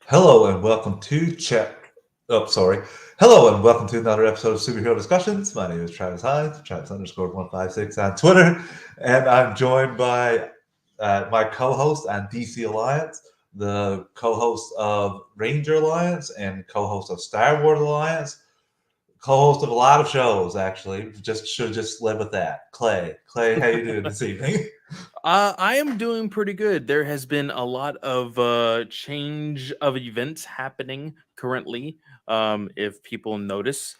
Hello and welcome to Check. Oh, sorry. Hello and welcome to another episode of Superhero Discussions. My name is Travis Hines, Travis underscore 156 on Twitter, and I'm joined by my co-host on DC Alliance, the co-host of Ranger Alliance, and co-host of Star Wars Alliance, co-host of a lot of shows. Actually, just live with that. Clay, how you doing this evening? I am doing pretty good. There has been a lot of change of events happening currently. If people notice,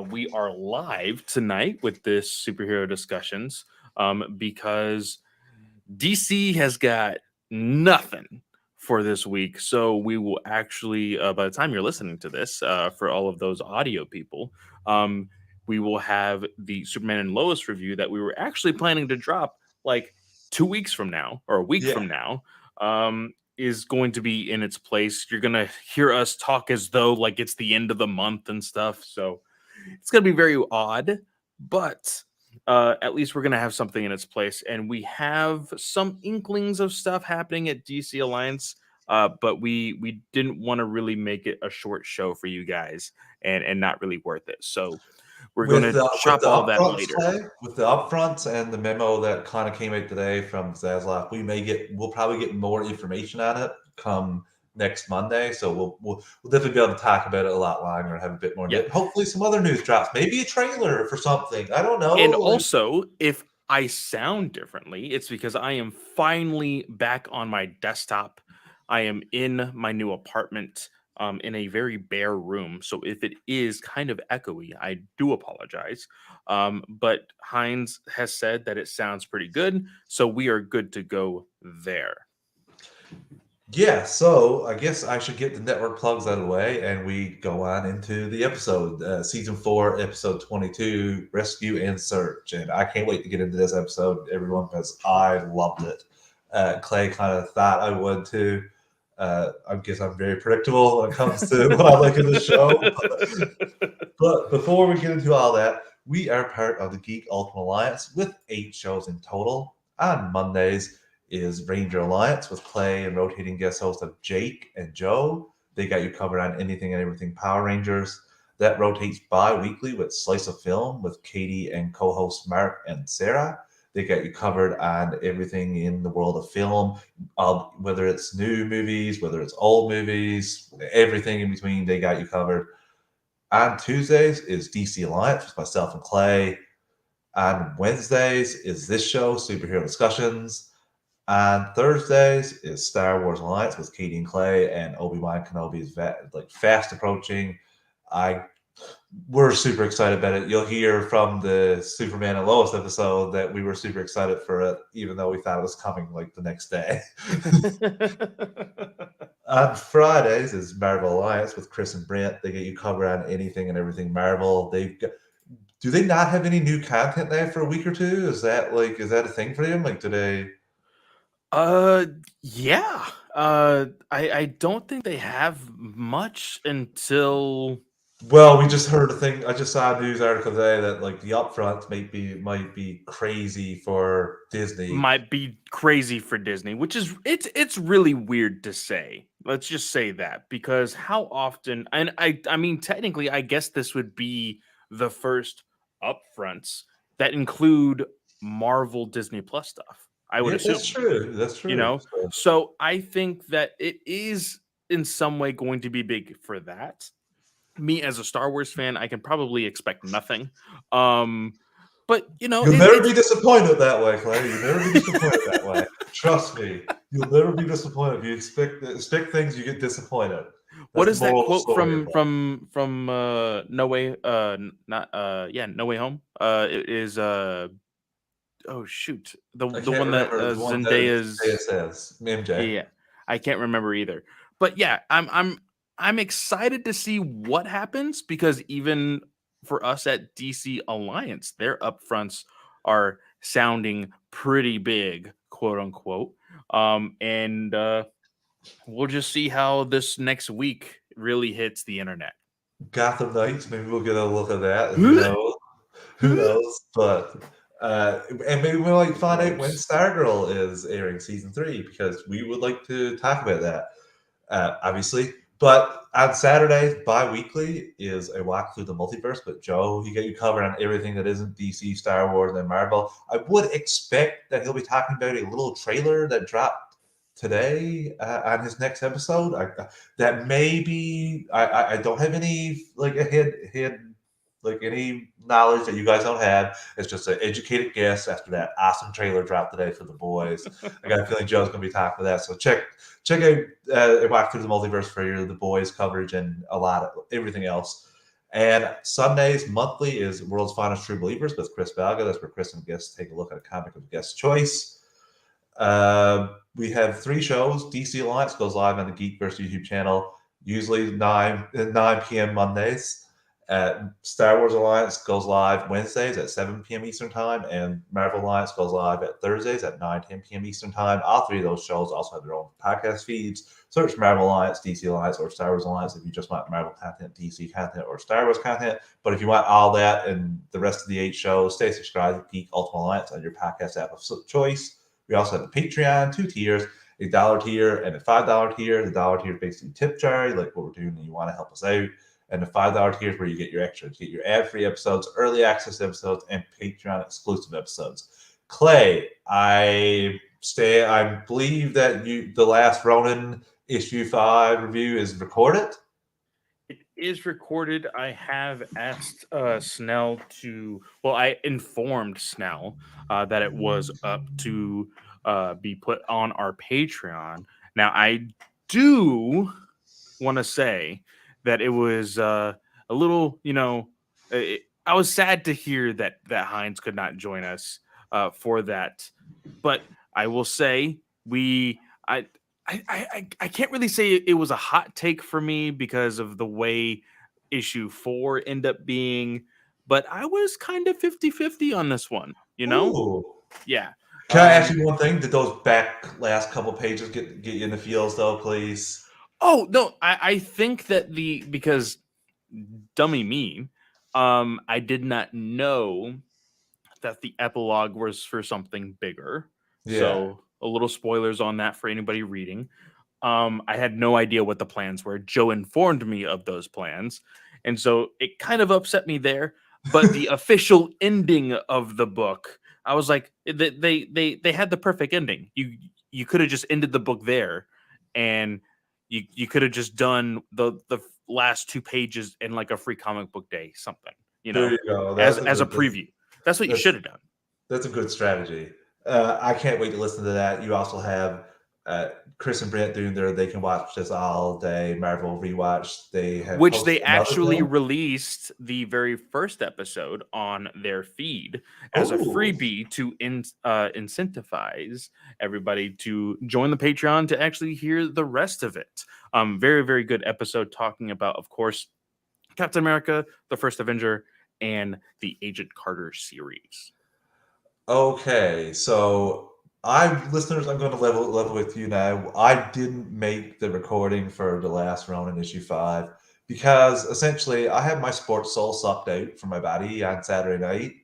we are live tonight with this superhero discussions because DC has got nothing for this week. So we will actually, by the time you're listening to this, for all of those audio people, um, we will have the Superman and Lois review that we were actually planning to drop like 2 weeks from now or a week Yeah. from now. Is going to be in its place. You're gonna hear us talk as though like it's the end of the month and stuff. So it's gonna be very odd, but at least we're gonna have something in its place, and we have some inklings of stuff happening at DC Alliance. But we didn't want to really make it a short show for you guys, and not really worth it. So we're With gonna with chop the all that upfronts later. play, with the upfronts and the memo that kind of came out today from Zaslav, we'll probably get more information on it come next Monday. So we'll definitely be able to talk about it a lot longer and have a bit more. Yeah, Hopefully, some other news drops, maybe a trailer for something. I don't know. and Like, also if I sound differently, it's because I am finally back on my desktop. I am in my new apartment, in a very bare room. So if it is kind of echoey, I do apologize. But Heinz has said that it sounds pretty good. So we are good to go there. yeah, so I guess I should get the network plugs out of the way and we go on into the episode. Season 4, episode 22, Rescue and Search. And I can't wait to get into this episode, everyone, because I loved it. Clay kind of thought I would too. I guess I'm very predictable when it comes to what I like in the show. But before we get into all that, we are part of the Geek Ultimate Alliance with 8 shows in total. On Mondays is Ranger Alliance with Clay and rotating guest host of Jake and Joe. They got you covered on anything and everything Power Rangers. That rotates bi-weekly with Slice of Film with Katie and co-hosts Mark and Sarah. They got you covered on everything in the world of film, whether it's new movies, whether it's old movies, everything in between, they got you covered. On Tuesdays is DC Alliance with myself and Clay. On Wednesdays is this show, Superhero Discussions. On Thursdays is Star Wars Alliance with Katie and Clay, and Obi-Wan Kenobi is fast approaching. I We're super excited about it. You'll hear from the Superman and Lois episode that we were super excited for it, even though we thought it was coming like the next day. On Fridays is Marvel Alliance with Chris and Brent. They get you covered on anything and everything Marvel. Do they not have any new content there for a week or two? Is that a thing for them? Like, do they? uh yeah. I don't think they have much until Well, we just heard a thing. I just saw a news article today that like the upfront might be crazy for Disney. might be crazy for Disney, which is it's really weird to say. Let's just say that because how often, and I mean technically I guess this would be the first upfronts that include Marvel Disney Plus stuff. I would Yeah, that's assume, true. That's you true. know. So I think that it is in some way going to be big for that. Me as a Star Wars fan, I can probably expect nothing. Um but You'll never it's be disappointed that way, Clay. You'll never be disappointed that way. Trust me. You'll never be disappointed. If you expect things, you get disappointed. what That's the is that moral of the quote story. from No Way not yeah, No Way Home? It is oh shoot. I The can't one that remember the one that Zendaya Zendaya's, says. yeah, MJ. yeah. I can't remember either. But yeah, I'm excited to see what happens because even for us at DC Alliance, their upfronts are sounding pretty big, quote unquote. And we'll just see how this next week really hits the internet. Gotham Knights. Maybe we'll get a look at that. Who knows? Who knows? But and maybe we might find out when Gross. Stargirl is airing season 3 because we would like to talk about that. Obviously, But on Saturday, bi-weekly, is a walk through the multiverse. But Joe, he got you covered on everything that isn't DC, Star Wars, and Marvel. I would expect that he'll be talking about a little trailer that dropped today on his next episode. That maybe I don't have any like a head like any knowledge that you guys don't have. It's just an educated guess after that awesome trailer dropped today for the boys. I got a feeling Joe's going to be talking about that. So check out Walk Through the Multiverse for your The Boys coverage and a lot of everything else. And Sundays monthly is World's Finest True Believers with Chris Balga. That's where Chris and guests take a look at a comic of guest choice. We have 3 shows. DC Alliance goes live on the Geekverse YouTube channel, usually 9 p.m. Mondays. Star Wars Alliance goes live Wednesdays at 7 p.m. Eastern Time, and Marvel Alliance goes live at Thursdays at 10 p.m. Eastern Time. All 3 of those shows also have their own podcast feeds. Search Marvel Alliance, DC Alliance, or Star Wars Alliance if you just want Marvel content, DC content, or Star Wars content. But if you want all that and the rest of the 8 shows, stay subscribed to Geek Ultimate Alliance on your podcast app of choice. We also have a Patreon, 2 tiers, a $1 tier and a $5 tier. The $1 tier is basically tip jar, like what we're doing, and you want to help us out. And the $5 tier is where you get your extras. You get your ad-free episodes, early access episodes, and Patreon exclusive episodes. Clay, I believe that the last Ronin issue 5 review is recorded. It is recorded. I have asked Snell I informed Snell that it was up to be put on our Patreon. Now, I do want to say that it was a little, I was sad to hear that Heinz could not join us for that, but I will say I can't really say it was a hot take for me because of the way issue 4 ended up being, but I was kind of 50-50 on this one, Ooh. Yeah. Can I ask you one thing? Did those back last couple pages get you in the feels though, please? Oh, no, I think that because dummy me, I did not know that the epilogue was for something bigger. Yeah. So a little spoilers on that for anybody reading. I had no idea what the plans were. Joe informed me of those plans. And so it kind of upset me there. But the official ending of the book, I was like, they had the perfect ending. You could have just ended the book there, and you could have just done the last 2 pages in like a free comic book day, something, There you go. as a preview. That's what you should have done. That's a good strategy. I can't wait to listen to that. You also have Chris and Brent doing They Can Watch This All Day Marvel rewatch. Which they actually released the very first episode on their feed as a freebie to incentivize everybody to join the Patreon to actually hear the rest of it. Very, very good episode talking about, of course, Captain America, the First Avenger, and the Agent Carter series. Okay, so listeners, I'm going to level with you now. I didn't make the recording for the last Ronin issue 5 because essentially I had my sports soul sucked out from my body on Saturday night,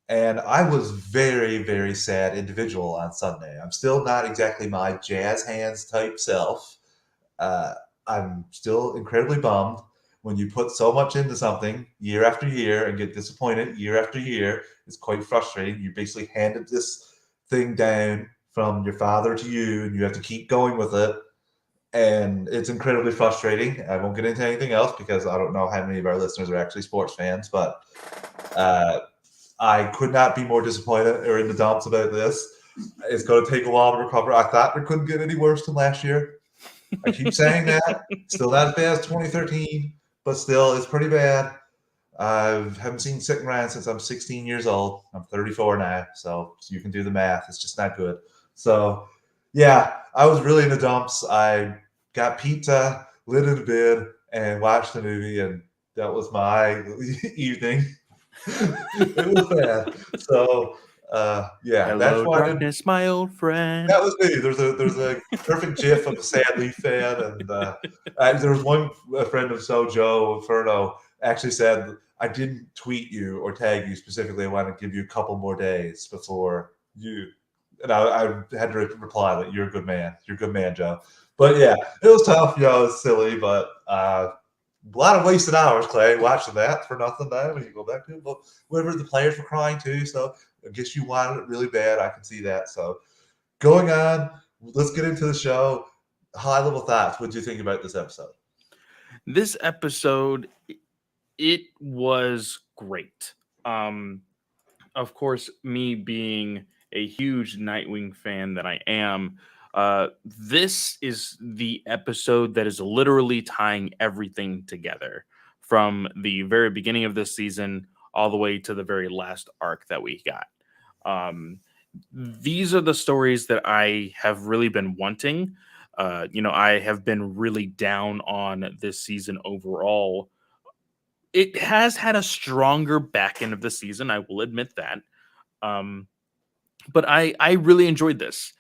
and I was very, very sad individual on Sunday. I'm still not exactly my jazz hands type self. I'm still incredibly bummed when you put so much into something year after year and get disappointed year after year. It's quite frustrating. You basically handed this thing down from your father to you, and you have to keep going with it. And it's incredibly frustrating. I won't get into anything else because I don't know how many of our listeners are actually sports fans, but I could not be more disappointed or in the dumps about this. It's going to take a while to recover. I thought it couldn't get any worse than last year. I keep saying that. Still not as bad as 2013, but still, it's pretty bad. I haven't seen Sick and Ryan since I'm 16 years old. I'm 34 now, so you can do the math. It's just not good. So, yeah, I was really in the dumps. I got pizza, lit in bed, and watched the movie, and that was my evening. It was bad. So, yeah, Hello, that's why darkness, my old friend. That was me. There's a perfect GIF of a sad Leaf fan, and there was one friend of Joe Inferno actually said, "I didn't tweet you or tag you specifically. I want to give you a couple more days before you." And I had to reply that you're a good man. You're a good man, Joe. But yeah, it was tough. You know, it's silly, but a lot of wasted hours, Clay, watching that for nothing now when you go back to it. But whatever, the players were crying too, so I guess you wanted it really bad. I can see that. So going on, let's get into the show. High level thoughts. What do you think about this episode? This episode, it was great. Um, of course, me being a huge Nightwing fan that I am, this is the episode that is literally tying everything together from the very beginning of this season all the way to the very last arc that we got. Um, these are the stories that I have really been wanting. I have been really down on this season overall. It has had a stronger back end of the season, I will admit that. Um, but I really enjoyed this.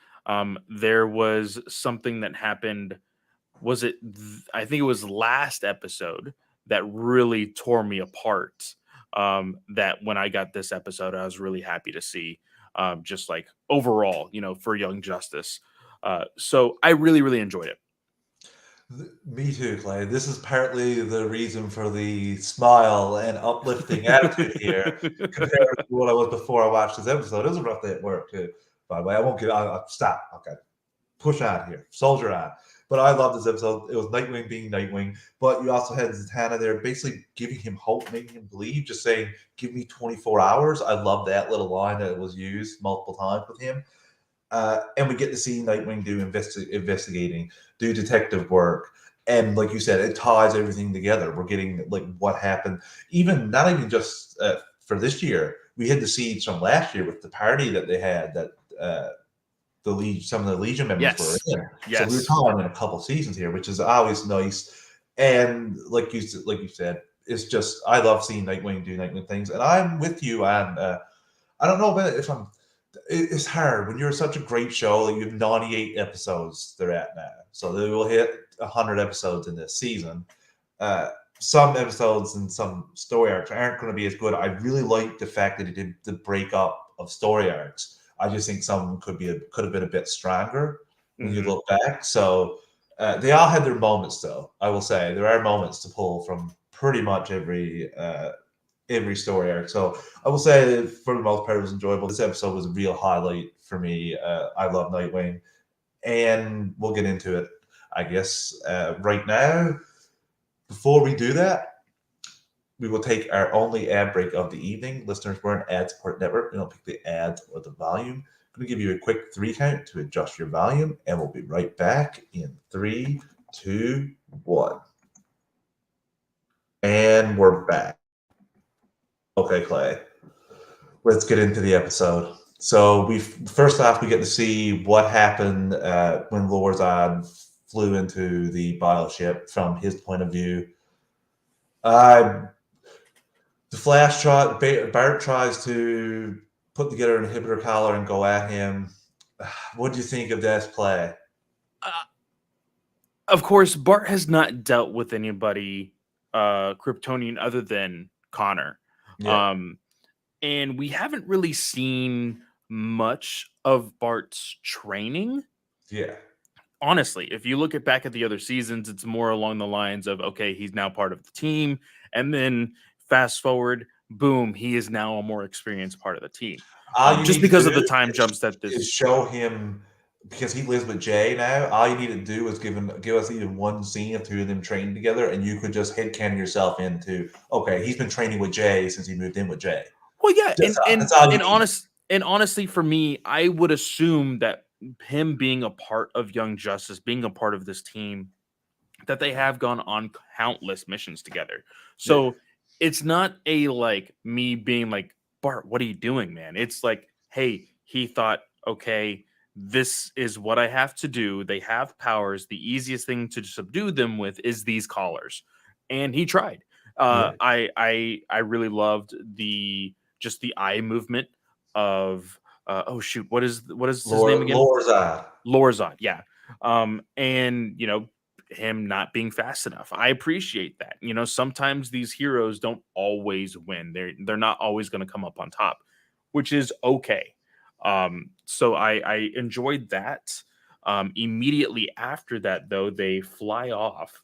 There was something that happened. Was it? I think it was last episode that really tore me apart. That when I got this episode, I was really happy to see. Just like overall, for Young Justice. So I really, really enjoyed it. Me too, Clay. This is partly the reason for the smile and uplifting attitude here compared to what I was before I watched this episode. It was a rough day at work too. By the way, I won't get. I'll stop. Okay, push on here, soldier on. But I love this episode. It was Nightwing being Nightwing, but you also had Zatanna there, basically giving him hope, making him believe, just saying, "Give me 24 hours." I love that little line that was used multiple times with him. And we get to see Nightwing do investigating, do detective work, and like you said, it ties everything together. We're getting like what happened, even not even just for this year. We had the seeds from last year with the party that they had that some of the Legion members were Yes. in. So we were Yes. talking in a couple seasons here, which is always nice. And like you said, it's just I love seeing Nightwing do Nightwing things, and I'm with you on. I don't know about if I'm it's hard when you're such a great show. Like you have 98 episodes they're at now, so they will hit 100 episodes in this season. Uh, some episodes and some story arcs aren't going to be as good. I really like the fact that it did the breakup of story arcs. I just think some could have been a bit stronger when you Mhm. look back. So they all had their moments, though. I will say there are moments to pull from pretty much every story arc. So I will say, for the most part, it was enjoyable. This episode was a real highlight for me. I love Nightwing, and we'll get into it, I guess, right now. Before we do that, we will take our only ad break of the evening. Listeners, we're an ad support network. We don't pick the ads or the volume. I'm going to give you a quick 3 count to adjust your volume, and we'll be right back in 3, 2, 1. And we're back. Okay, Clay. Let's get into the episode. So we first off we get to see what happened when Lorzod flew into the battleship from his point of view. Uh, the Bart tries to put together an inhibitor collar and go at him. What do you think of that play? Uh, of course, Bart has not dealt with anybody Kryptonian other than Connor. Yeah, Um, and we haven't really seen much of Bart's training. yeah, Honestly, if you look back at the other seasons, it's more along the lines of okay, he's now part of the team, and then fast forward, boom, he is now a more experienced part of the team. all you Just need to because of do the time jumps that is this. show him because he lives with Jay now. All you need to do is give us either one scene of two of them training together, and you could just headcanon yourself into okay, he's been training with Jay since he moved in with Jay. Well, yeah, That's all. That's all you need. and honestly, for me, I would assume that him being a part of Young Justice, being a part of this team, that they have gone on countless missions together. Yeah, So it's not a like me being like, Bart, what are you doing, man? It's like, hey, he thought, okay, this is what I have to do. They have powers. The easiest thing to subdue them with is these collars. And he tried. yeah. I really loved the just the eye movement of oh shoot, what is his name again? Lorzod. Lorzod, yeah. And him not being fast enough. I appreciate that. Sometimes these heroes don't always win. They're not always going to come up on top, which is okay. So I enjoyed that. Immediately after that, though, they fly off,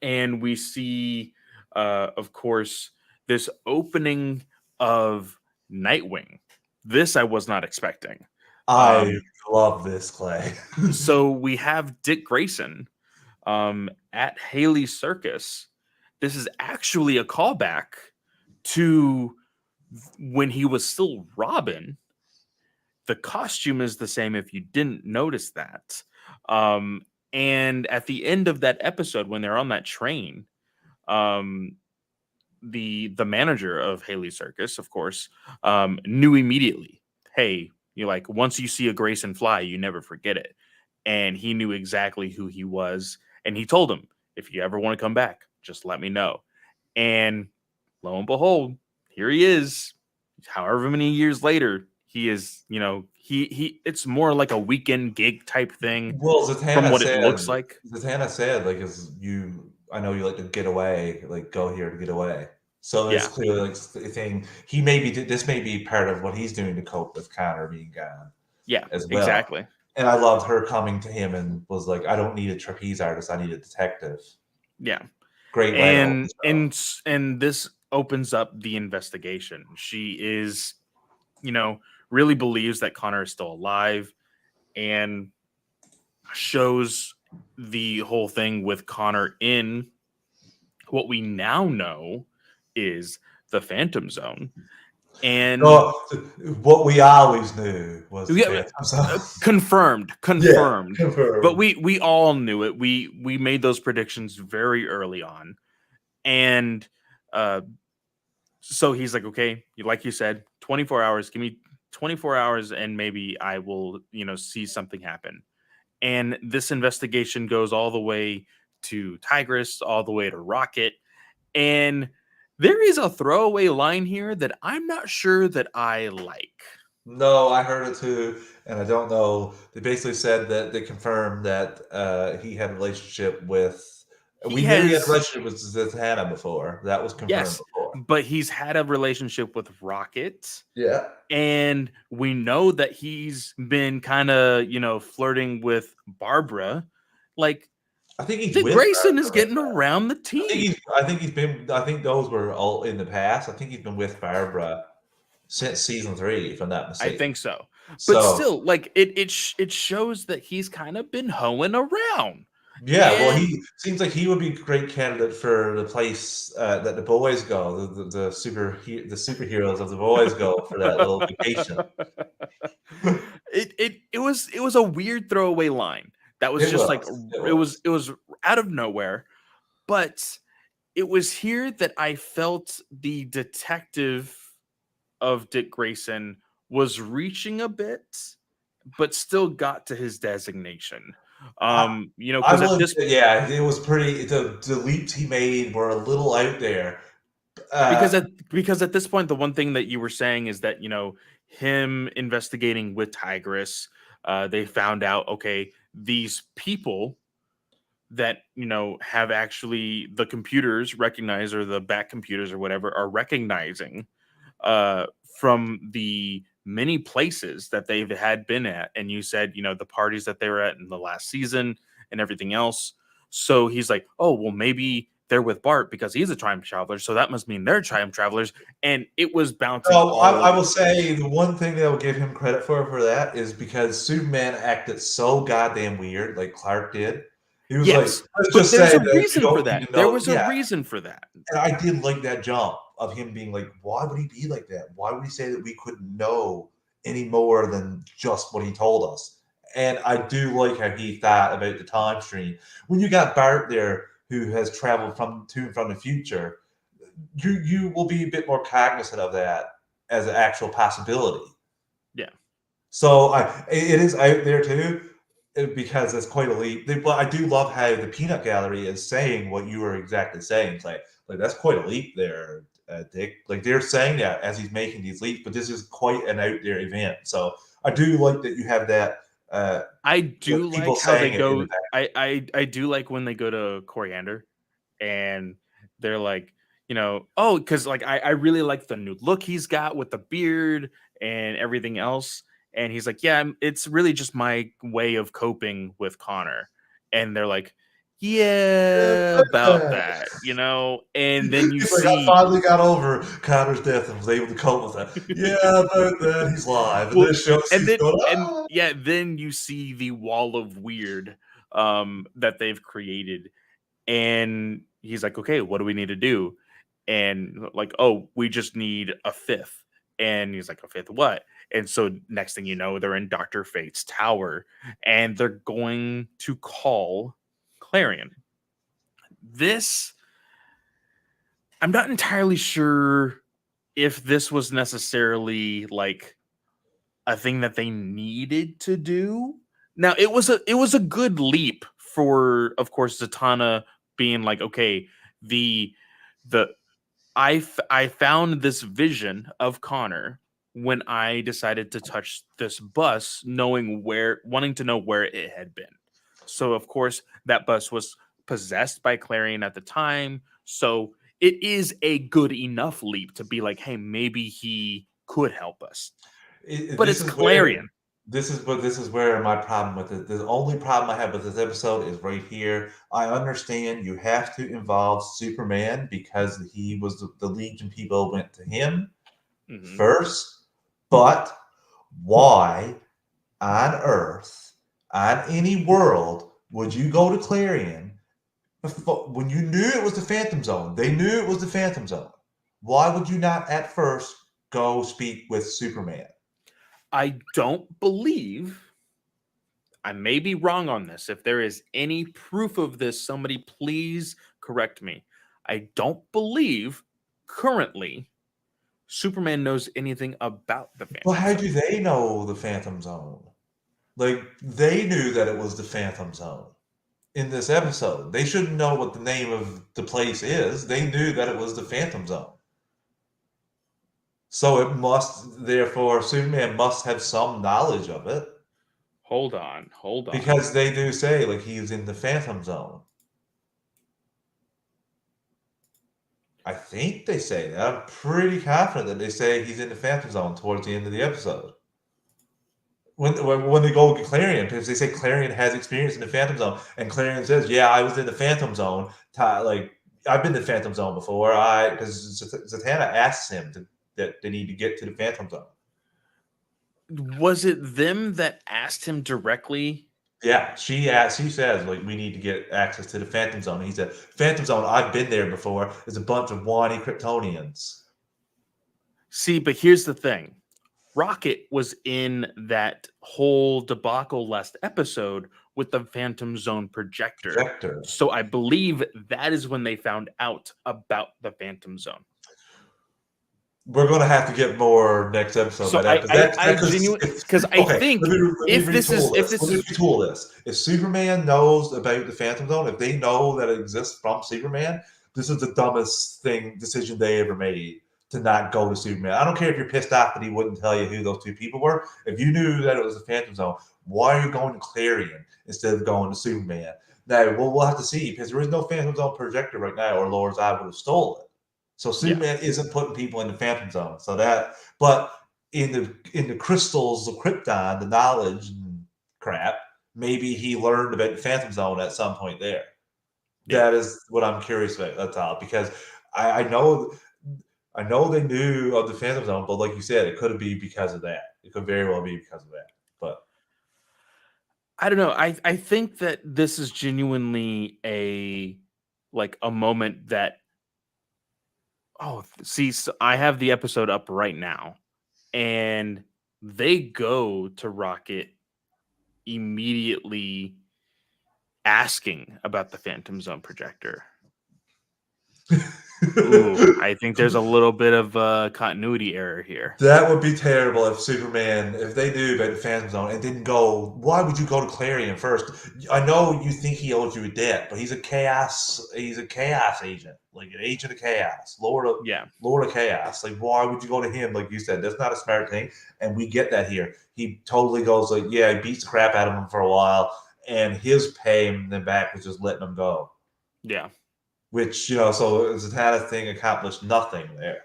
and we see, of course, this opening of Nightwing. This I was not expecting. I Um, love this, Clay. so we have Dick Grayson at Haley's Circus. This is actually a callback to when he was still Robin. The costume is the same if you didn't notice that. Um, and at the end of that episode, when they're on that train, um, the manager of Haley Circus, of course, knew immediately. Hey, you like once you see a Grayson fly, you never forget it. And he knew exactly who he was, and he told him, if you ever want to come back, just let me know. And lo and behold, here he is. However many years later, he is. He. It's more like a weekend gig type thing, Well, from what it looks like. Zatanna said, like, is you, I know you like to get away, like, go here to get away. So it's Yeah, clearly like the thing. He may be, this may be part of what he's doing to cope with Connor being gone yeah, as well. exactly. And I loved her coming to him and was like, I don't need a trapeze artist, I need a detective. Yeah, Great way to open and the show. and this opens up the investigation. She is, really believes that Connor is still alive, and shows the whole thing with Connor in what we now know is the Phantom Zone. And No, what we always knew was the yeah, Phantom Zone. confirmed, Yeah, confirmed. But confirmed. we all knew it. We made those predictions very early on, and uh, so he's like, okay, like you said, 24 hours. Give me 24 hours, and maybe I will, see something happen. And this investigation goes all the way to Tigress, all the way to Rocket, and there is a throwaway line here that I'm not sure that I like. No, I heard it too, and I don't know. They basically said that they confirmed that he had a relationship with. He We knew he had a has, relationship with Zatanna before. That was confirmed yes, before. but he's had a relationship with Rocket, Yeah, and we know that he's been kind of, flirting with Barbara. Like, I think he's Dick with Grayson is Barbara right getting now. around the I think team. he's. I think he's been. I think those were all in the past. I think he's been with Barbara since season 3, if I'm not I mistaken. think so. But So still, like it shows that he's kind of been hoeing around. yeah, well, And he seems like he would be a great candidate for the place that the boys go. The superheroes of the boys go for that little vacation. it was a weird throwaway line. That was It just like, was. It it was was. it was out of nowhere. But it was here that I felt the detective of Dick Grayson was reaching a bit, but still got to his designation. I, I Because at will this admit, yeah, it was pretty. The leaps he made were a little out there. because Uh, at this point, the one thing that you were saying is that, him investigating with Tigress, they found out, okay, these people that, have actually the computers recognize, or the back computers or whatever, are recognizing uh from the many places that they've had been at. And you said, the parties that they were at in the last season and everything else. So he's like, oh well, maybe they're with Bart because he's a time traveler, so that must mean they're time travelers. And it was bouncing no, all I over will the say place the one thing that I will give him credit for that is because Superman acted so goddamn weird, like Clark did. He was like, yes, let's but just say there's a that you reason for don't need that. to There know. was a Yeah, reason for that. and I did like that jump of him being like, why would he be like that? Why would he say that we couldn't know any more than just what he told us? And I do like how he thought about the time stream. When you got Bart there who has traveled from to and from the future, you will be a bit more cognizant of that as an actual possibility. Yeah. So it is out there too, because it's quite a leap. But I do love how the peanut gallery is saying what you were exactly saying. It's like that's quite a leap there, Dick. Like they're saying that as he's making these leaps, but this is quite an out there event. So I do like that you have that. Uh, I like do people like how they saying it in the go. back. I do like when they go to Coriander, and they're like, oh, because like I really like the new look he's got with the beard and everything else. And he's like, yeah, it's really just my way of coping with Connor. And they're like, yeah, about that, and then you He's like, I see finally got over Connor's death and was able to cope with that. Yeah, about that, he's live. And well, this shows and he's then going, and ah. yeah, then you see the wall of weird that they've created. And he's like, okay, what do we need to do? And like, oh, we just need a fifth. And he's like, a fifth what? And so next thing you know, they're in Dr. Fate's tower and they're going to call Clarion. This, I'm not entirely sure if this was necessarily like a thing that they needed to do. Now it was a good leap for, of course, Zatanna being like, okay, the the I found this vision of Connor when I decided to touch this bus, wanting to know where it had been. So of course that bus was possessed by Clarion at the time. So it is a good enough leap to be like, hey, maybe he could help us. But This it's is where Clarion. this is where my problem with it. The only problem I have with this episode is right here. I understand you have to involve Superman because he was the Legion people went to him Mhm. first, but why on Earth, on any world, would you go to Clarion when you knew it was the Phantom Zone? They knew it was the Phantom Zone. Why would you not at first go speak with Superman? I don't believe, I may be wrong on this. If there is any proof of this, somebody please correct me. I don't believe currently Superman knows anything about the Well, Phantom how Zone. do they know the Phantom Zone? Like, they knew that it was the Phantom Zone in this episode. They shouldn't know what the name of the place is. They knew that it was the Phantom Zone. So it must, therefore, Superman must have some knowledge of it Hold on. because they do say, like, he's in the Phantom Zone. I think they say that. I'm pretty confident that they say he's in the Phantom Zone towards the end of the episode. When they go with Clarion, because they say Clarion has experience in the Phantom Zone, and Clarion says, "Yeah, I was in the Phantom Zone. Like I've been to the Phantom Zone before. Because Zatanna asks him that they need to get to the Phantom Zone. Was it them that asked him directly? Yeah, she says like we need to get access to the Phantom Zone. And he said, "Phantom Zone. I've been there before. There's a bunch of whiny Kryptonians." See, but here's the thing. Rocket was in that whole debacle last episode with the Phantom Zone projector. Projector. So I believe that is when they found out about the Phantom Zone. We're gonna have to get more next episode So by that I genuinely, because I okay. think Let me if this is retool if this. this Let me is retool this. If Superman knows about the Phantom Zone, if they know that it exists from Superman, this is the dumbest decision they ever made to not go to Superman. I don't care if you're pissed off that he wouldn't tell you who those two people were. If you knew that it was the Phantom Zone, why are you going to Clarion instead of going to Superman? Now, we'll have to see because there is no Phantom Zone projector right now, or Lord's Eye would have stole it. So yeah Superman isn't putting people in the Phantom Zone. But in the crystals of Krypton, the knowledge and crap, maybe he learned about the Phantom Zone at some point there. yeah. That is what I'm curious about. That's all because I know they knew of the Phantom Zone, but like you said, it could be because of that. It could very well be because of that. But I don't know. I think that this is genuinely a moment that, oh, see, so I have the episode up right now, and they go to Rocket immediately asking about the Phantom Zone projector. Ooh, I think there's a little bit of a continuity error here. that would be terrible if Superman, if they knew about the Phantom Zone and didn't go. Why would you go to Clarion first? I know you think he owes you a debt, but he's a chaos. He's a chaos agent, like an agent of chaos, Yeah, Lord of Chaos. Like, why would you go to him? Like you said, that's not a smart thing, and we get that here. He totally goes like, yeah, he beats the crap out of him for a while, and his pay in the back was just letting him go. yeah. Which so Zatanna's thing accomplished nothing there.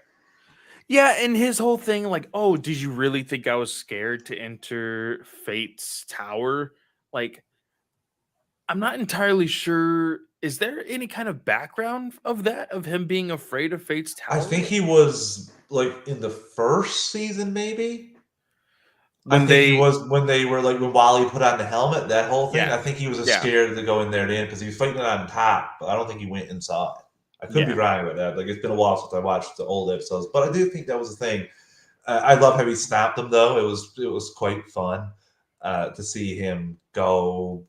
Yeah, and his whole thing, like, oh, did you really think I was scared to enter Fate's tower? Like, I'm not entirely sure. Is there any kind of background of that, of him being afraid of Fate's I tower? think he was like in the first season, maybe. I When think he they, was when they were like when Wally put on the helmet, that whole thing. yeah, I think he was just yeah, scared to go in there then because he was fighting it on top, but I don't think he went inside. I could be yeah, wrong about that. Like it's been a while since I watched the old episodes, but I do think that was the thing. I love how he snapped them though. It was quite fun to see him go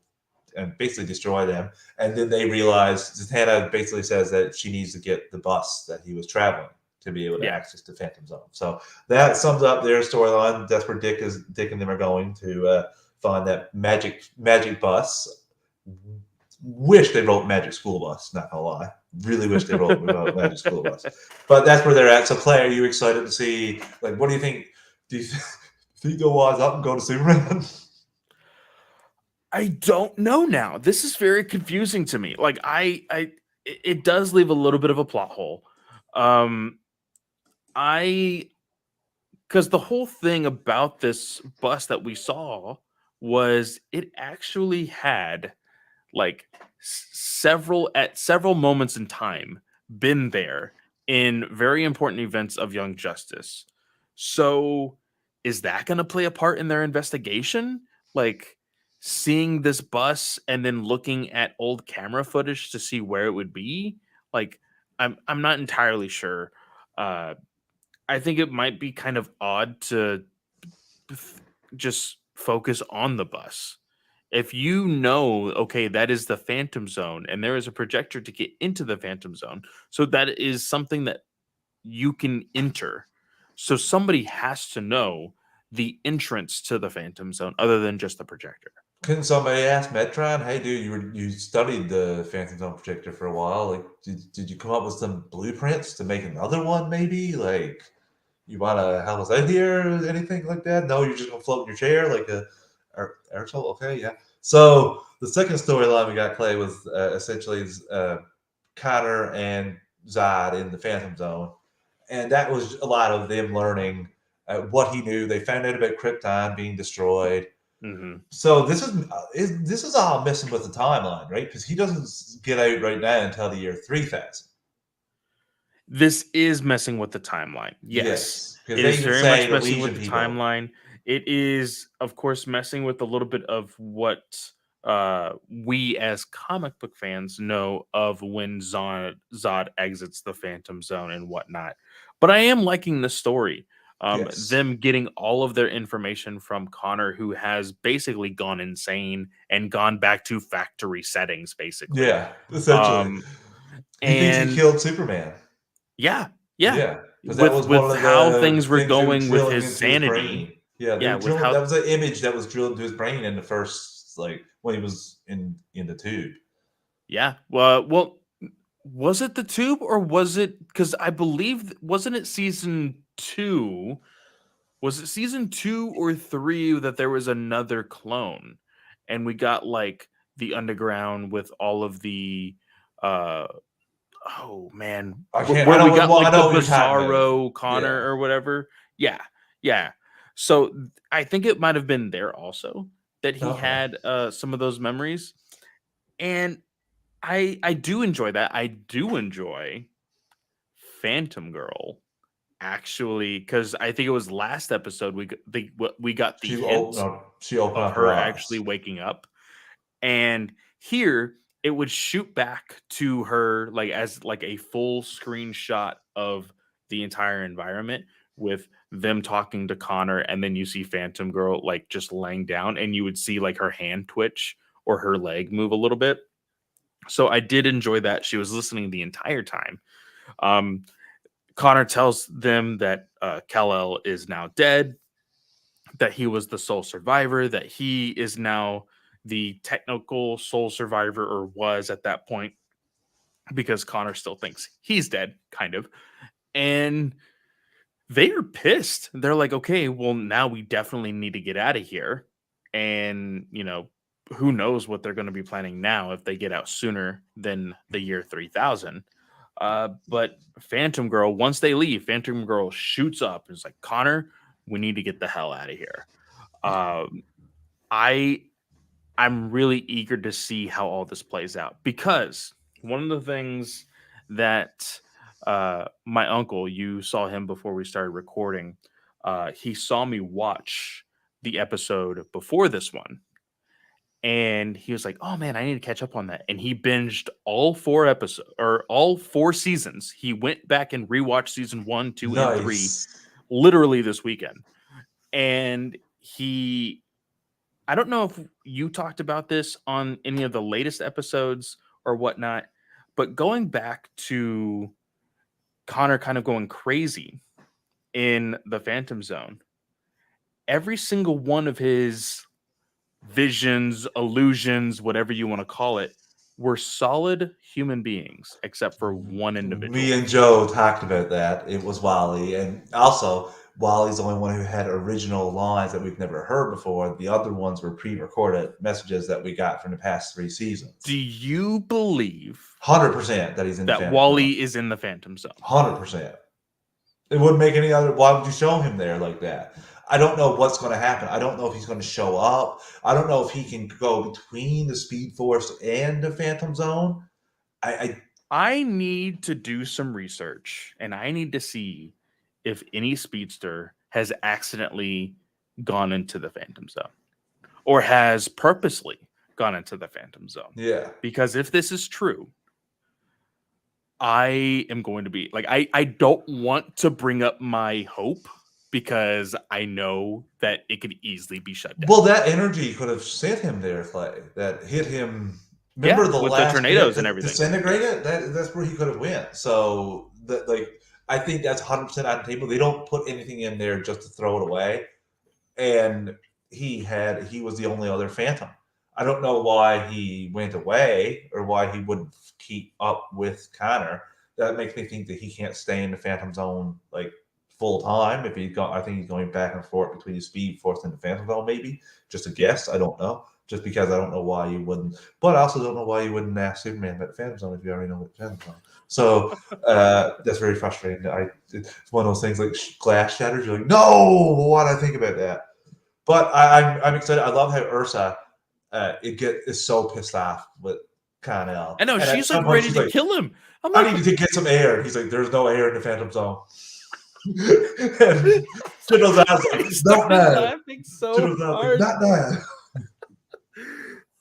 and basically destroy them. And then they realize Zatanna basically says that she needs to get the bus that he was traveling to be able to yeah. access the Phantom Zone. So that sums up their storyline. That's where Dick and them are going to find that magic bus. Wish they wrote Magic School Bus. Not gonna lie, really wish they wrote Magic School Bus. But that's where they're at. So Claire, are you excited to see? Like, what do you think? Do you think they'll wise up and go to Superman? I don't know now. This is very confusing to me. Like, it does leave a little bit of a plot hole. Um, I because the whole thing about this bus that we saw was it actually had like several at several moments in time been there in very important events of Young Justice. So is that going to play a part in their investigation? Like seeing this bus and then looking at old camera footage to see where it would be? Like I'm not entirely sure. Uh I think it might be kind of odd to f- just focus on the bus. If you know, okay, that is the Phantom Zone and there is a projector to get into the Phantom Zone, so that is something that you can enter. So somebody has to know the entrance to the Phantom Zone other than just the projector. Couldn't somebody ask Metron, "Hey, dude, you studied the Phantom Zone projector for a while. Like, did you come up with some blueprints to make another one? Maybe like you want to help us out here, or anything like that? No, you're just gonna float in your chair like a aerosol. Okay, yeah. So the second storyline we got Clay was essentially Connor and Zod in the Phantom Zone, and that was a lot of them learning what he knew. They found out about Krypton being destroyed. Mhm. So this is all messing with the timeline, right? Because he doesn't get out right now until the year 3000. This is messing with the timeline. Yes. Yes, because It they is even very say much the messing with Legion the people. timeline. It is, of course, messing with a little bit of what we as comic book fans know of when Zod exits the Phantom Zone and whatnot. But I am liking the story. Yes, Them getting all of their information from Connor, who has basically gone insane and gone back to factory settings, basically. yeah, essentially, Um, he thinks he and killed Superman. yeah, yeah. Yeah, because that was one With of how the things were things they were going with drilling his into his sanity. brain. Yeah, they Yeah, were with drilling. how That was an image that was drilled into his brain in the first, like when he was in the tube. yeah. Well, was it the tube or was it because I believe wasn't it season 2? Was it season 2 or 3 that there was another clone and we got like the underground with all of the uh oh man, I can't. I where we know. got Well, I like the know what you're talking about. Bizarro Connor Yeah. or whatever. Yeah, yeah. So I think it might have been there also that he Okay. had some of those memories, and I do enjoy that. I do enjoy Phantom Girl actually because I think it was last episode we got the hint She opened of up her her actually eyes. waking up. And here it would shoot back to her like as like a full screenshot of the entire environment with them talking to Connor, and then you see Phantom Girl like just laying down and you would see like her hand twitch or her leg move a little bit. So I did enjoy that. She was listening the entire time. Um, Connor tells them that Kal-El is now dead, that he was the sole survivor, that he is now the technical sole survivor, or was at that point, because Connor still thinks he's dead, kind of. And they are pissed. They're like, okay, well, now we definitely need to get out of here. And, who knows what they're going to be planning now if they get out sooner than the year 3000. But Phantom Girl, once they leave, Phantom Girl shoots up and is like, Connor, we need to get the hell out of here. I I'm really eager to see how all this plays out, because one of the things that my uncle, you saw him before we started recording, he saw me watch the episode before this one, and he was like, "Oh man, I need to catch up on that." And he binged all 4 episodes, or all 4 seasons. He went back and rewatched season 1, 2, and 3 Nice. literally this weekend. And I don't know if you talked about this on any of the latest episodes or whatnot, but going back to Connor kind of going crazy in the Phantom Zone, every single one of his visions, illusions, whatever you want to call it, were solid human beings, except for one Me individual. and Joe talked about that. It was Wally, and also Wally's the only one who had original lines that we've never heard before. The other ones were pre-recorded messages that we got from the past 3 Do seasons. you believe 100% that he's in the that Phantom Zone. Wally is in the Phantom Zone? 100%. It wouldn't make any other. Why would you show him there like that? I don't know what's going to happen. I don't know if he's going to show up. I don't know if he can go between the Speed Force and the Phantom Zone. I need to do some research, and I need to see if any speedster has accidentally gone into the Phantom Zone or has purposely gone into the Phantom Zone. Yeah. Because if this is true, I am going to be like, I don't want to bring up my hope, because I know that it could easily be shut down. Well, that energy could have sent him there, Clay. That hit him. Remember the with the last tornadoes bit and that everything. disintegrated? That's where he could have went. So that, like, I think that's 100% on the table. They don't put anything in there just to throw it away. And he was the only other Phantom. I don't know why he went away or why he wouldn't keep up with Connor. That makes me think that he can't stay in the Phantom Zone like full time. I think he's going back and forth between the Speed Force and the Phantom Zone. Maybe just a guess. I don't know. Just because I don't know why you wouldn't, but I also don't know why you wouldn't ask Superman about the Phantom Zone if you already know what the Phantom Zone. So that's very frustrating. It's one of those things like glass shatters. You're like, no, why did I think about that? But I'm excited. I love how Ursa is so pissed off with Connell. I know, And at she's like some point, ready she's to like, kill him. I'm I like, need to get some air. And he's like, there's no air in the Phantom Zone. And Fiddle's ass like, not bad. laughing so Fiddle's ass like, hard. not bad.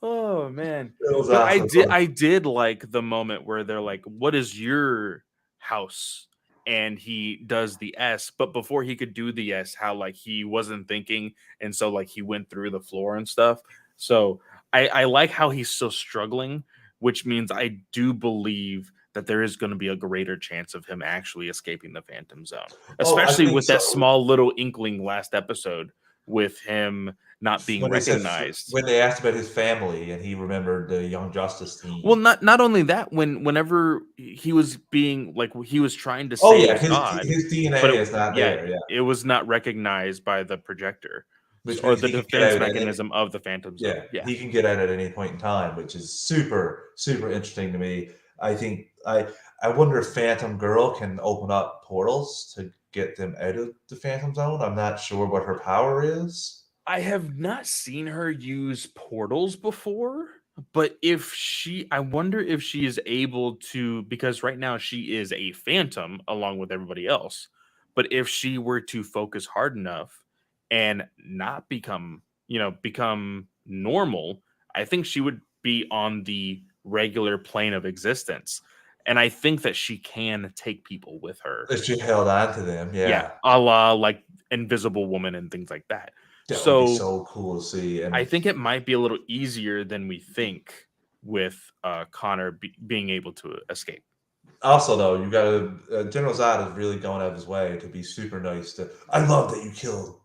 Oh man. Fiddle's But ass like, I did like the moment where they're like, what is your house? And he does the S, but before he could do the S, how like he wasn't thinking, and so like he went through the floor and stuff. So I like how he's still struggling, which means I do believe that there is going to be a greater chance of him actually escaping the Phantom Zone, Oh, I especially think with that so. small little inkling last episode with him not being recognized. When they asked about his family and he remembered the Young Justice team. Well, not only that, whenever he was being like, he was trying to Oh yeah, save God, his DNA but is not there. Yeah, it was not recognized by the projector which or means the he can get defense out at any, mechanism of the Phantom Zone. yeah, he can get out at any point in time, which is super interesting to me. I think I wonder if Phantom Girl can open up portals to get them out of the Phantom Zone. I'm not sure what her power is. I have not seen her use portals before, but I wonder if she is able to, because right now she is a phantom along with everybody else. But if she were to focus hard enough and not become normal, I think she would be on the regular plane of existence. And I think that she can take people with her. If she held on to them, Yeah, yeah, a la like Invisible Woman and things like that. that would be So so cool to see. I And think it might be a little easier than we think with Connor being able to escape. also, though, you got to General Zod is really going out of his way to be super nice. I love that you killed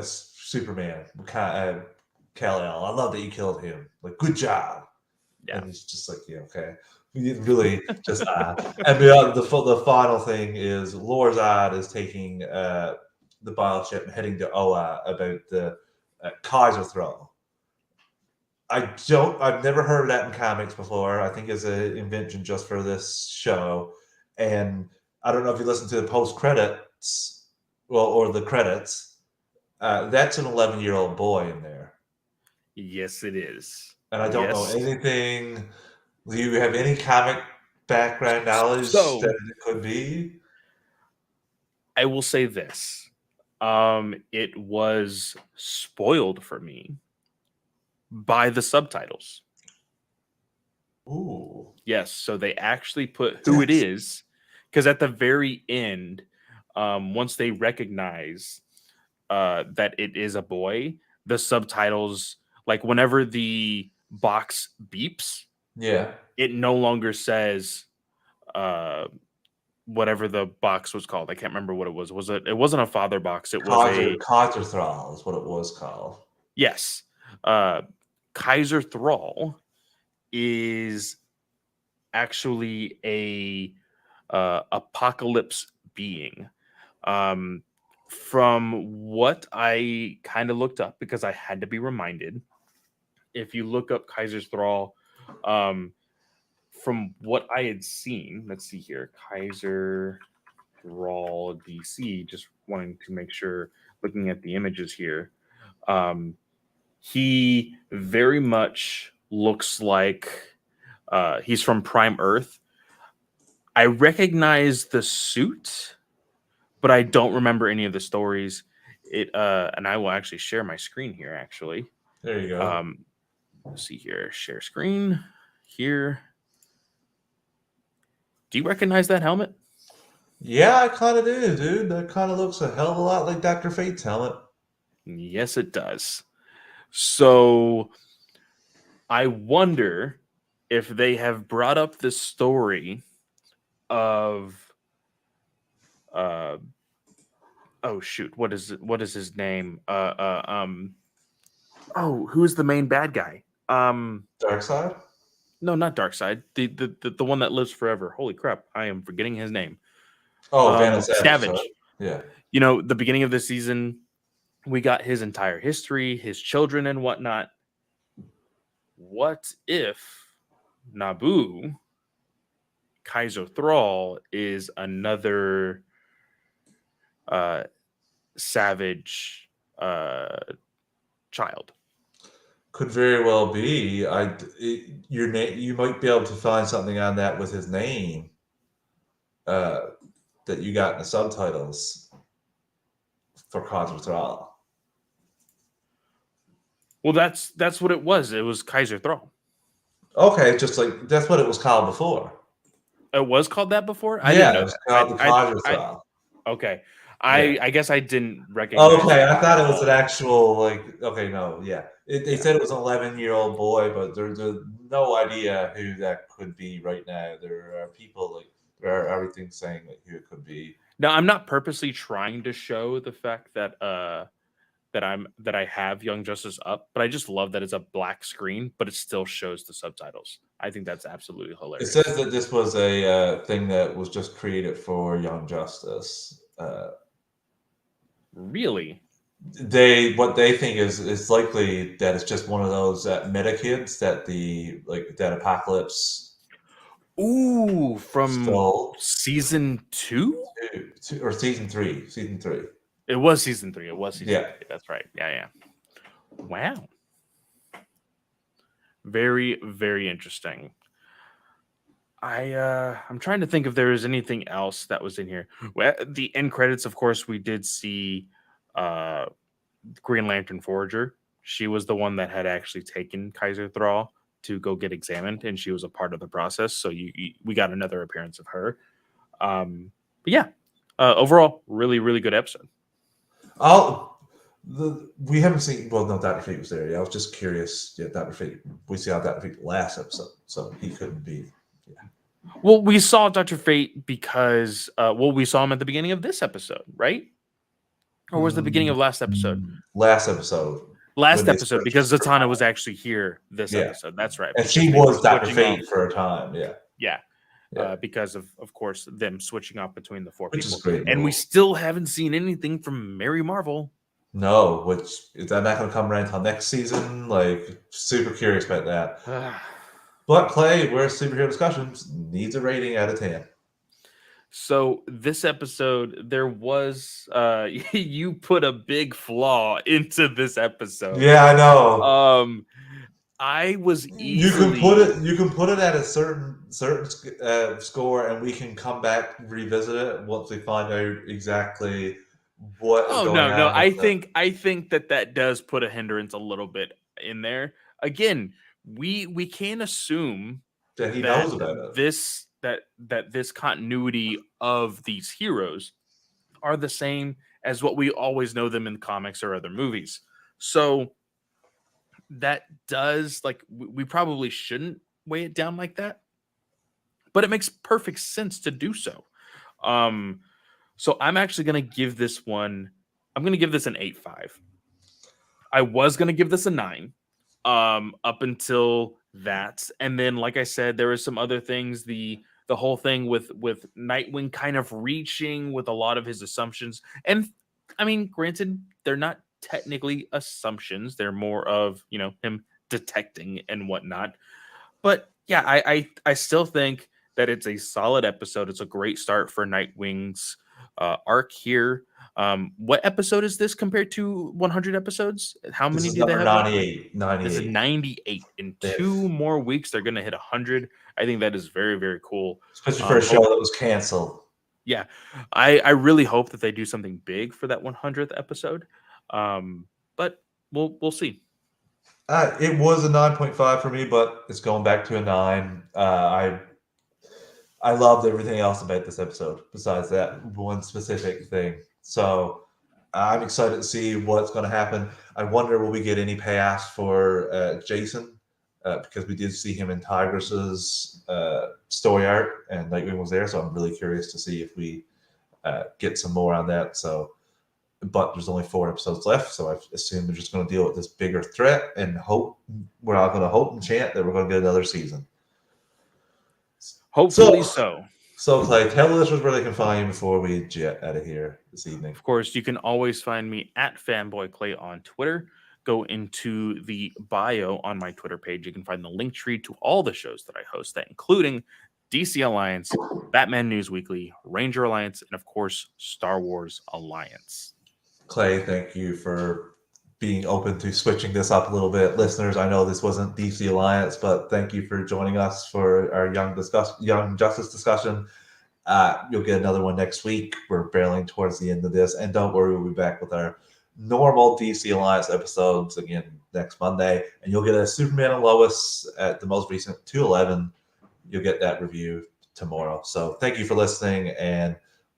Superman, Kal-El. I love that you killed him. Like, good job. Yeah. And he's just like, yeah, okay. Really just and the final thing is Lord-Zod is taking the biochip and heading to Oa about the Kaiser throne. I've never heard of that in comics before. I think it's an invention just for this show. And I don't know if you listen to the post credits, well, or the credits. That's an 11-year-old boy in there. Yes, it is. And I don't know Yes. anything. Do you have any comic background knowledge that So it could be? I will say this. It was spoiled for me by the subtitles. Ooh, Yes, so they actually put who it that's is, because at the very end, once they recognize that it is a boy, the subtitles, like whenever the box beeps, yeah. it no longer says uh, whatever the box was called. I can't remember what it was. Was it? It wasn't a father box. It was a Codger Thrall is what it was called. yes. Uh, Kaiser Thrall is actually a apocalypse being. Um, from what I kind of looked up, because I had to be reminded, if you look up Kaiser's Thrall, um, from what I had seen, let's see here, Kaiser Thrall DC, just wanting to make sure, looking at the images here, um, he very much looks like he's from Prime Earth. I recognize the suit, but I don't remember any of the stories. And I will actually share my screen here. Actually, There you go. let's see here, share screen here. Do you recognize that helmet? Yeah, I kind of do, dude. That kind of looks a hell of a lot like Dr. Fate's helmet. Yes, it does. So I wonder if they have brought up the story of uh oh shoot, what is his name? Oh, who is the main bad guy? Dark Side? No, not Darkseid. The one that lives forever. Holy crap, I am forgetting his name. Oh, Vandal Savage, right? Savage. Yeah. You know, the beginning of the season, we got his entire history, his children and whatnot. What if Naboo, Kaiser Thrall, is another savage child? Could very well be. Your name. You might be able to find something on that with his name uh, that you got in the subtitles for Cosmo Thrall. Well, that's what it was. It was Kaiser Thrall. Okay, just like that's what it was called before. It was called that before. I didn't Yeah, it know was that. called the Cosmo Thrall. Okay. Yeah. I guess I didn't recognize Okay, it I at thought it was an all. actual like. Okay, no, yeah. They Yeah. said it was an 11-year-old boy, but there's no idea who that could be right now. There are people like there are everything saying like who it could be. Now, I'm not purposely trying to show the fact that that I have Young Justice up, but I just love that it's a black screen, but it still shows the subtitles. I think that's absolutely It says hilarious. that this was a thing that was just created for Young Justice. Really? What they think is likely that it's just one of those meta kids that that Apocalypse Ooh, from stole season 2? or season 3. It was season 3. It was season Yeah. 3. That's right. Yeah, yeah. Wow. Very, very interesting. I'm trying to think if there is anything else that was in here. Well, the end credits, of course, we did see uh Green Lantern Forager. She was the one that had actually taken Kaiser Thrall to go get examined, and she was a part of the process. So we got another appearance of her. But yeah, overall, really, really good episode. We haven't seen. Well, no, Dr. Fate was there. Yeah, I was just curious. Yeah, Dr. Fate. We see how Dr. Fate last episode, so he couldn't be. Well, we saw Dr. Fate because we saw him at the beginning of this episode, right? Or was the beginning of last episode? Last episode. Last episode, because Zatanna was actually here this Yeah. episode. That's right. And Because she they were was Dr. switching Fate off. for a time. Yeah. Yeah. Yeah. Because of course, them switching off between the four Which is people. great. And we still haven't seen anything from Mary Marvel. No, which is that not going to come right until next season? Like, super curious about that. But Clay, where superhero discussions needs a rating out of 10. So this episode, there was you put a big flaw into this episode. Yeah, I know. Um, I was You can put easily it. You can put it at a certain score, and we can come back revisit it once we find out exactly what is Oh going no, on with it. I think that that does put a hindrance a little bit in there. Again, we can't assume That he that knows about it. this continuity of these heroes are the same as what we always know them in comics or other movies. So that does like we probably shouldn't weigh it down like that, but it makes perfect sense to do so. Um so I'm actually going to give this one I'm going to give this an 8.5. I was going to give this a 9 up until that, and then like I said there was some other things, the whole thing with Nightwing kind of reaching with a lot of his assumptions. And I mean, granted, they're not technically assumptions, they're more of, you know, him detecting and whatnot. But yeah, I still think that it's a solid episode. It's a great start for Nightwing's arc here. What episode is this compared to 100 episodes? How This many is do they number have left? 98. This is 98. 98. In If, 2 more weeks, they're gonna hit 100. I think that is very, very cool. especially for a show Hope that was canceled. Yeah, I really hope that they do something big for that 100th episode. But we'll see. It was a 9.5 for me, but it's going back to a 9. I loved everything else about this episode besides that one specific thing. So I'm excited to see what's going to happen. I wonder will we get any payoffs for Jason because we did see him in Tigress's story arc and Nightwing was there. So I'm really curious to see if we get some more on that. So, but there's only 4 episodes left, so I assume they're just going to deal with this bigger threat and hope. We're all going to hope and chant that we're going to get another season. Hopefully So, so. so Clay, tell the listeners where they can find you before we jet out of here this evening. Of course, you can always find me at Fanboy Clay on Twitter. Go into the bio on my Twitter page. You can find the link tree to all the shows that I host, that including DC Alliance, Batman News Weekly, Ranger Alliance, and of course, Star Wars Alliance. Clay, thank you for being open to switching this up a little bit. Listeners, I know this wasn't DC Alliance, but thank you for joining us for our Young Justice discussion. You'll get another one next week. We're barreling towards the end of this, and don't worry, we'll be back with our normal DC Alliance episodes again next Monday, and you'll get a Superman and Lois at the most recent 211. You'll get that review tomorrow. So thank you for listening, and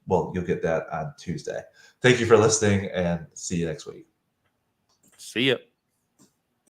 well, you'll get that on Tuesday. Thank you for listening, and see you next week. See ya.